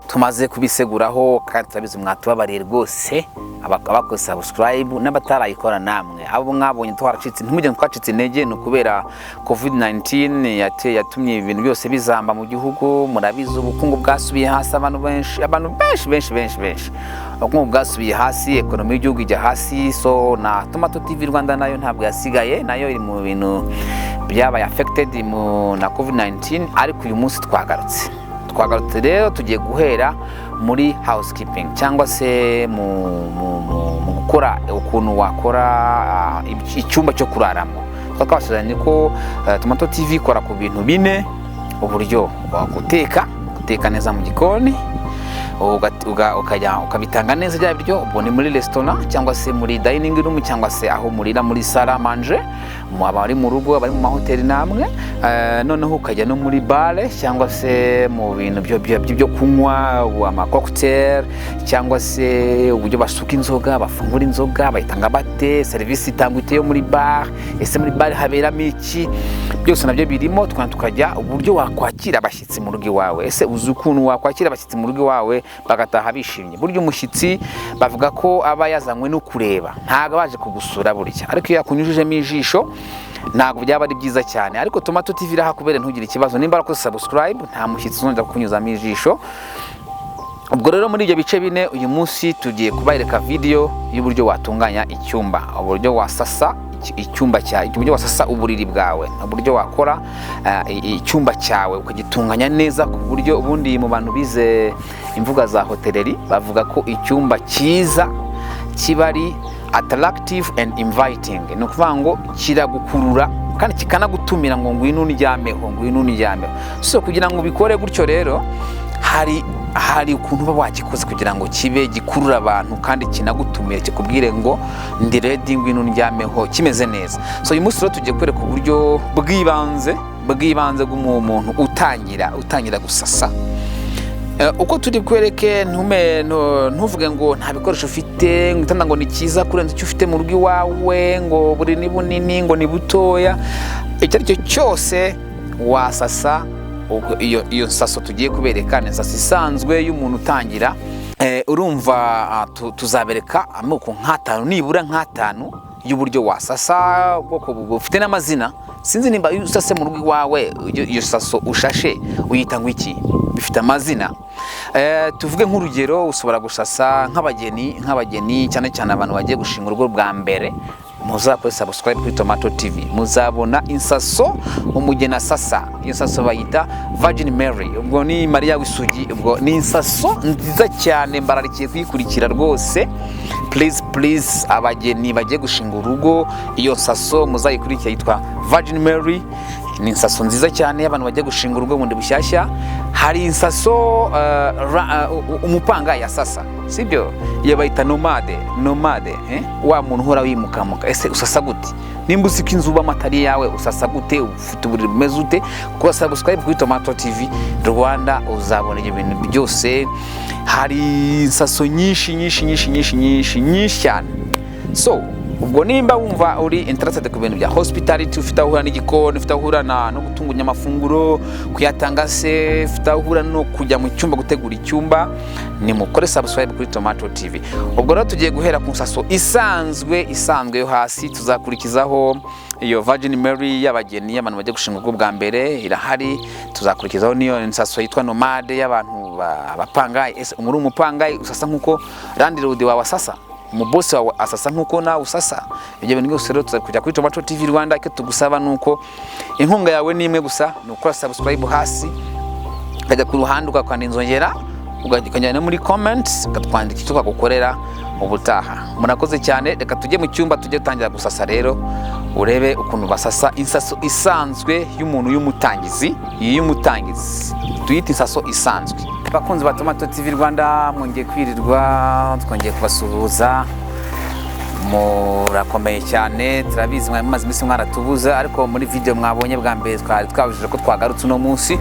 tumaze kubiseguraho kandi turabizi mwatubabariye rwose abakoze subscribe n'abatarayikora namwe abo mwabonye twaracitse ntimujye twacitse intege no kubera COVID-19 yatumye ibintu byose bizamba mu gihugu. Murabizi ubukungu bwasubiye hasi, abantu benshi ubukungu bwasubiye hasi, ekonomi y'igihugu ijya hasi. So na Tomato TV Rwanda nayo ntabwo yasigaye, nayo iri mu bintu byabaye affected na COVID-19, ariko uyu munsi twagarutse rero tugiye guhera muri housekeeping cyangwa se mu gukora ukuntu wakora icyumba cyo kuraramo. Twakabashije ko Tomato TV ikora ku bintu bine: uburyo guteka neza mu gikoni, ukabitanga neza bya biryo, ubwo ni muri restaurant cyangwa se muri dining room cyangwa se aho murira muri salle à manger, abari mu rugo, abari mu mahoteli namwe, noneho ukajya no muri bare cyangwa se mu bintu byo kunywa, ama cocktail cyangwa se uburyo basuka inzoga, bafungura inzoga, bayitanga bate, service itangwa ite yo muri bar, ese muri bar haberamo iki, byose nabyo birimo. Tukajya uburyo wakwakira abashyitsi mu rugo iwawe, ese uzi ukuntu wakwakira abashyitsi mu rugo iwawe bagataha bishimye. Buryo umushyitsi bavuga ko aba yazanywe no kureba, ntago baje kugusura burya, ariko iyo yakunyujijemo ijisho ntago byaba ari byiza cyane. Ariko Tomato TV irahakubere ntugire ikibazo, nimba arakoze subscribe nta mushyitsi uzongera kukunyuzamo ijisho. Ubwo rero muri ibyo bice bine uyu munsi tugiye kubayereka video y'uburyo watunganya icyumba, uburyo wasasa icyumba cyawe, uburyo wasasa uburiri bwawe, uburyo wakora icyumba cyawe ukagitunganya neza ku buryo ubundi mu bantu bize imvuga za hoteleri bavuga ko icyumba cyiza kiba ari attractive and inviting, ni ukuvuga ngo kiragukurura kandi kikanagutumira ngo ngwino unjyameho. So kugira ngo ubikore gutyo rero hari ukuntu uba wagikoze kugira ngo kibe gikurura abantu kandi kinagutumire, kikubwire ngo ndi ready ngwino unjyameho, kimeze neza. So uyu munsi rero tugiye kwereka uburyo bw'ibanze bw'umuntu utangira gusasa. Uko turi kwereke ntuvuge ngo nta bikoresho ufite, ngitanda ngo ni cyiza kurenza icyo ufite mu rugo iwawe, ngo buri ni bunini, ngo ni butoya. Icyo aricyo cyose wasasa. Iyo nsaso tugiye kubereka ni nsaso isanzwe y'umuntu utangira. Urumva tuzabereka amoko nk'atanu, nibura nk'atanu y'uburyo wasasa, ubwoko bufite n'amazina. Sinzi nimba usase mu rugo iwawe iyo saso ushashe uyita ngo iki, bifite amazina. Tuvuge nk'urugero, ushobora gusasa nk'abageni cyane cyane abantu bagiye gushinga urugo bwa mbere. Muzakore subscribe kuri Tomato TV, muzabona insaso umugeni asasa. Iyo nsaso bayita Virgin Mary, ubwo ni Maria w'isugi. Ubwo ni insaso nziza cyane, mbararikiye kuyikurikira rwose. Please abageni bagiye gushinga urugo, iyo nsaso muzayikurikira yitwa Virgin Mary. Ni insaso nziza cyane y'abantu bagiye gushinga urugo bundi bushyashya. Hari insaso umupanga yasasa, sibyo? Iyo bayita nomade, wa muntu uhora wimukamuka. Ese usasa gute? Nimba usika inzu b'amatari yawe usasa gute? Ufite uburiri bumeze ute? Kuba subscribe kuri Tomato TV Rwanda uzabona ibyo bintu byose. Hari insaso nyinshi cyane. So ubwo nimba wumva uri interested ku bintu bya hospitality, ufite ahura n'igikoni, ufite ahura no gutunganya amafunguro, kuyatanga se, ufite ahura no kujya mu cyumba gutegura icyumba, ni mukore subscribe kuri Tomato TV. Ubwo rero tugiye guhera ku nsaso isanzwe yo hasi, tuzakurikizaho iyo Virgin Mary y'abageni y'abantu bagiye gushinga urugo bwa mbere irahari. Tuzakurikizaho niyo nsaso yitwa nomade y'abantu bapangaye. Ese umuri umupangaye usasa nkuko landlord wawe asasa, umubosi wawe asasa nkuko nawe usasa. Ibyo bintu byose rero tuzakujya kuri Tomato TV Rwanda. Icyo tugusaba nuko inkunga yawe ni imwe gusa, ni ukora subscribe hasi, ukajya ku ruhande ugakanda inzogera, ukajya muri comments ukatwandika icyo twagukorera ubutaha. Murakoze cyane, reka tujye mu cyumba tujye gutangira gusasa rero, urebe ukuntu basasa insaso isanzwe y'umuntu y'umutangizi. Tuyita insaso isanzwe. Bakunzi ba Tomato TV Rwanda, mwongeye kwirirwa, twongeye kubasuhuza. Murakomeye cyane, turabizi mwamaze iminsi mwaratubuza, ariko muri video mwabonye bwa mbere twabujije ko twagarutse uno munsi.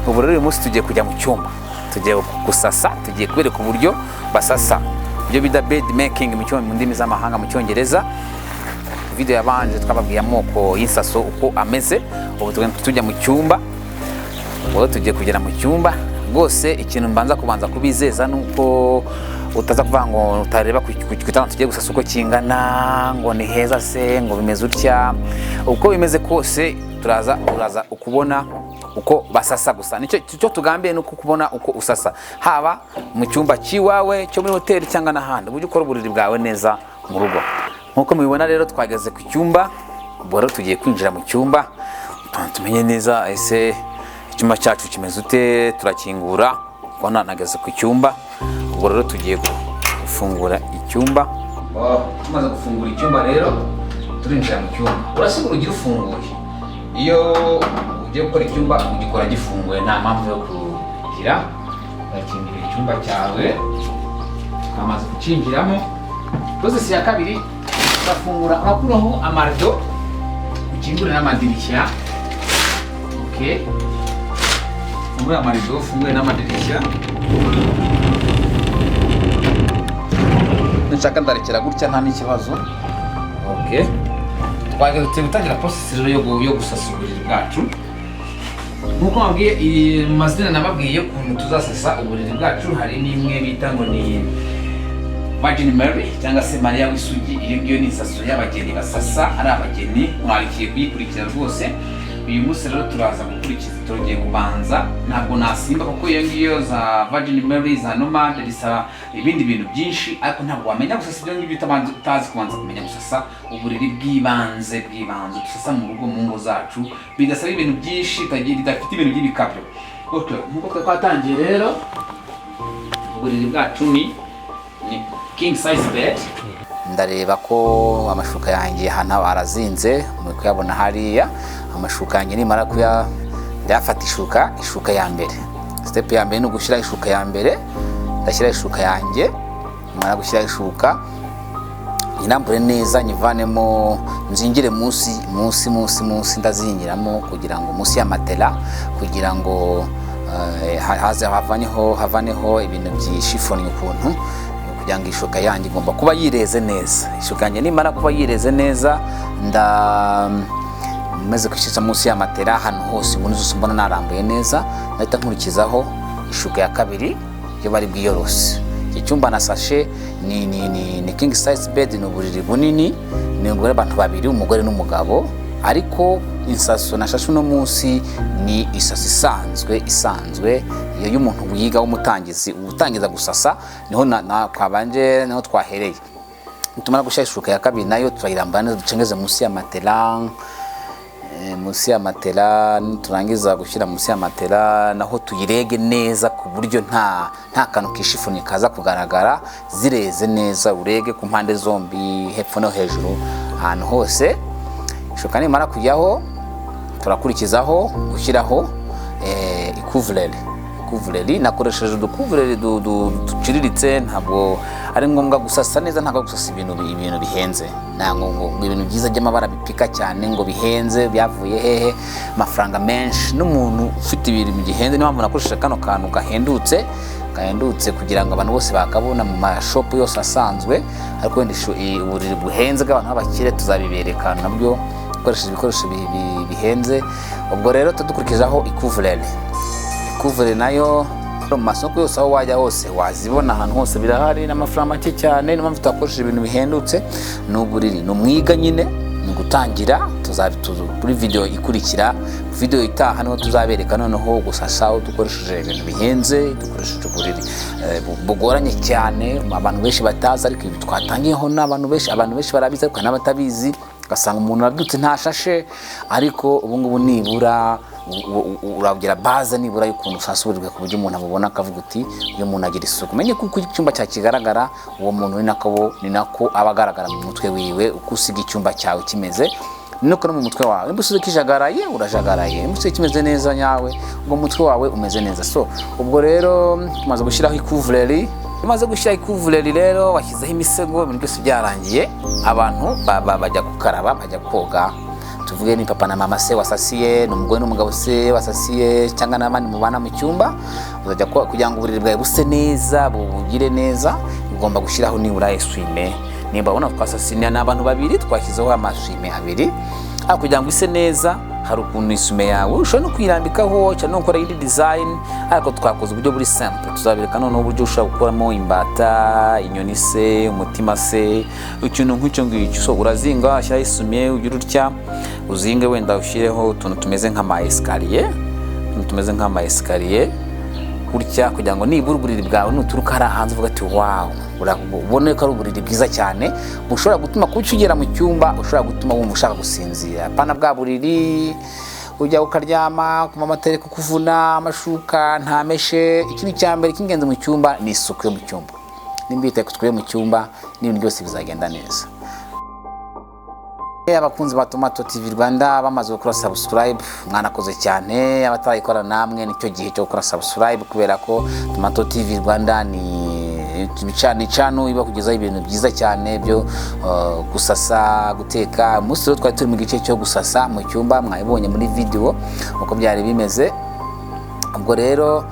Ubu rero uyu munsi tugiye kujya mu cyumba, tugiye gusasa, tugiye kubereka uburyo basasa, ibyo bita bed making mu ndimi z'amahanga mu Cyongereza. Video yabanje twababwiye amoko y'insaso uko ameze. Ubu tujya mu cyumba, ubu tugiye kugera mu cyumba rwose ikintu mbanza kubizeza nuko utaza kuvuga ngo utareba ku gitanda tugiye gusasa uko kingana ngo ni heza se ngo bimeze utya. Uko bimeze kose turaza ukubona uko basasa gusa. Nicyo tugambiye nuko kubona uko usasa, haba mu cyumba kiwawe cyo muri hoteli cyangwa n'ahandi, ujye ukora uburiri bwawe neza mu rugo. Nkuko mubibona rero twageze ku cyumba, ubwo rero tugiye kwinjira mu cyumba tumenye neza ese icyumba cyacu kimeze ute. Turakingura ubona nageze ku cyumba, ubwo rero tugiye gufungura icyumba. Tumaze gufungura icyumba rero turinjira mu cyumba. Urasiga urugi rufunguye. Iyo ugiye gukora icyumba ugikora gifunguye, nta mpamvu yo kugira. Urakingura icyumba cyawe, twamaze kucinjiramo. Process ya kabiri urafungura, urakuraho amarido, ukingure n'amadirishya. Okay, ufungure amarido, ufungure n'amadirishya. Nshaka ndarekera gutya nta n'ikibazo. Okay, twageze gutangira process rero yo gusasa uburiri bwacu. Nkuko nabwiye mazina nababwiye ukuntu tuzasasa uburiri bwacu, hari n'imwe bita ngo ni Virgin Mary cyangwa se Maria w'isugi. Iyo ngiyo ni isaso y'abageni basasa ari abageni, mwarikiye kuyikurikira rwose. Uyu munsi rero turaza gukurikiza, tugiye kubanza, ntabwo nasimba kuko iyo ngiyo za Virgin Mary za Nomad risaba ibindi bintu byinshi, ariko ntabwo wamenya gusasa ibyo ngibyo utazi kubanza kumenya gusasa uburiri bw'ibanze dusasa mu rugo mu ngo zacu, bidasaba ibintu byinshi, bidafite ibintu by'ibikabyo. Okay, nkuko twatangiye rero, uburiri bwacu ni king size bed. Ndareba ko amashuka yanjye hano arazinze, muri kuyabona hariya. Amashuka yanjye nimara ndafata ishuka ya mbere. Step ya mbere ni ugushyira ishuka ya mbere, ndashyira ishuka yanjye. Nimara gushyira ishuka nyirambure neza, nyivanemo, nzingire munsi ndazingiramo kugira ngo munsi ya matela, kugira ngo havaneho ibintu byishifoni ukuntu, kugira ngo ishuka yanjye igomba kuba yireze neza. Ishuka yanjye nimara kuba yireze neza, maze kwishyira munsi ya matela ahantu hose ubundi zose mbona narambuye neza, ndahita nkurikizaho ishuka ya kabiri yo bari bwiyorose. Iki cyumba nasashe ni king size bed, ni uburiri bunini, ni ubwo abantu babiri, umugore n'umugabo. Ariko insaso nashashe uno munsi ni isaso isanzwe iyo y'umuntu wiga utangiza gusasa, niho kwabanje niho twahereye. Tumara gushyira ishuka ya kabiri nayo turayirambana neza, ducengeze munsi ya matela. Turangiza gushyira munsi ya matela naho tuyirege neza ku buryo nta kantu kishifuni kaza kugaragara, zireze neza, urege ku mpande zombi, hepfo no hejuru, ahantu hose. Ishuka nimara kujyaho, turakurikizaho gushyiraho ikuvureri. Nakoresheje udukuvureri duciriritse, ntabwo ari ngombwa gusasa neza, ntabwo gusasa ibintu bihenze, ntabwo ibintu byiza by'amabara bipika cyane ngo bihenze, byavuye hehe amafaranga menshi. N'umuntu ufite ibintu bihenze, niyo mpamvu nakoresheje kano kantu gahendutse kugira ngo abantu bose bakabona mu mashopu yose asanzwe. Ariko wenda uburiri buhenze bw'abantu b'abakire tuzabibereka nabyo, gukoresha ibikoresho bihenze. Ubwo rero tudukurikizaho ikuvureri nayo mu masoko yose aho wajya hose wazibona, ahantu hose birahari, n'amafaranga make cyane. Niyo mpamvu tutakoresheje ibintu bihendutse. Ni uburiri, ni umwiga nyine, ni gutangira. Kuri video ikurikira, video itaha niho tuzabereka noneho gusasa dukoresheje ibintu bihenze, dukoresheje uburiri bugoranye cyane, abantu benshi batazi. Ariko ibi twatangiyeho n'abantu benshi barabizi, ariko n'abatabizi ugasanga umuntu aradutse ntashashe. Ariko ubu ngubu nibura uragira baza nibura y'ukuntu usasa uburiri ku buryo umuntu amubona akavuga uti uyu muntu agira isuku. Menye kuko icyumba cyakigaragara, uwo muntu ni nako aba agaragara mu mutwe wiwe, uko usiga icyumba cyawe kimeze nuko no mu mutwe wawe. Nimba usize kijagaraye urajagaraye, nimba usize kimeze neza nyawe ubwo mutwe wawe umeze neza. So ubwo rero tumaze gushyiraho ikuvureri. Tumaze gushyiraho ikuvureri rero, washyizeho imisego, ibintu byose byarangiye. Abantu bajya gukaraba, bajya koga. Tuvuge ni papa na mama se wasasiye, n'umugore n'umugabo se wasasiye, cyangwa n'abandi mubana mu cyumba, uzajya kugira ngo uburiri bwawe buse neza, bugire neza, ugomba gushyiraho nibura eswime. Nimba ubona twasasiye n'abantu babiri, twashyizeho amaswime abiri, kugira ngo ise neza. hari ukuntu isume yawe ushobora no kwirambikaho cyangwa no gukora indi design, ariko twakoze uburyo buri simple. Tuzabereka noneho uburyo ushobora gukoramo imbata, inyoni se, umutima se, ikintu nk'icyo ngicyo. So urazinga, ashyiraho isume, ugira utya, uzinge wenda ushyireho utuntu tumeze nk'ama escalier, gutya kugira ngo nibura uburiri bwawe nuturuka hari hanze uvuga ati wow, urabona ko ari uburiri bwiza cyane bushobora gutuma kucyugera mu cyumba, ushobora gutuma wumva ushaka gusinzira. Pana bwa buriri ujya ukaryama kuma amatere kukuvuna, amashuka ntameshe. Ikintu cya mbere cy'ingenzi mu cyumba ni isuku yo mu cyumba. Nimbita kutwe mu cyumba n'ibintu byose bizagenda neza. Abakunzi ba Tomato TV Rwanda bamaze gukora subscribe, mwanakoze cyane. Abatarayikora namwe nicyo gihe cyo gukora subscribe, kubera ko Tomato TV Rwanda ni channel iba kugezaho ibintu byiza cyane byo gusasa, guteka. Umunsi rero twari turi mu gice cyo gusasa mu cyumba, mwabibonye muri video uko byari bimeze. Ubwo rero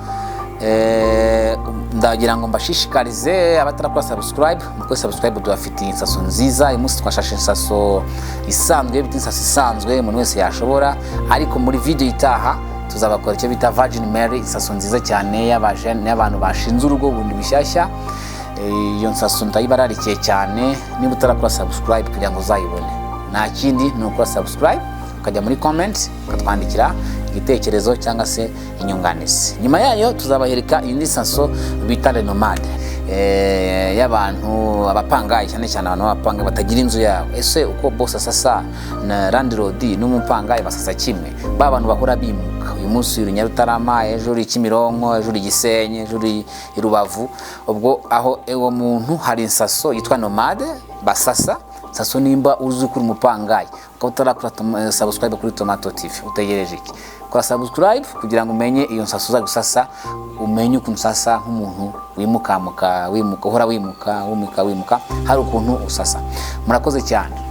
ndagira ngo mbashishikarize abatarakora subscribe, muko subscribe duafitiye insaso nziza. Uyu munsi twashashe insaso isanzwe, biti insaso isanzwe umuntu wese yashobora, ariko muri video itaha tuzabakora icyo bita Virgin Mary, insaso nziza cyane y'abantu bashinze urugo bundi bishyashya. Iyo nsaso ndayibararikiye cyane. Niba utarakora subscribe kugira ngo uzayibone, nta kindi ni ukora subscribe, ukajya muri comment ukatwandikira igitekerezo cyangwa se inyunganizi. Nyuma yayo tuzabahereka indi nsaso bita Nomade, y'abantu abapangayi, cyane cyane abantu bapanga batagira inzu yabo. Ese uko boss asasa na landlord n'umupangayi basasa kimwe, ba bantu bahora bimuka, uyu munsi uri Nyarutarama, ejo uri Kimironko, ejo uri Gisenyi, ejo uri Rubavu. Ubwo aho ewo muntu hari insaso yitwa Nomade basasa. Saso nimba uzi kuri umupangayi ukatarakora subscribe kuri Tomato TV, utegereje iki? Kora subscribe kugira ngo umenye iyo nsaso za gusasa, umenye ukuntu sasa nk'umuntu wimuka uhora wimuka hari ukuntu usasa. Murakoze cyane.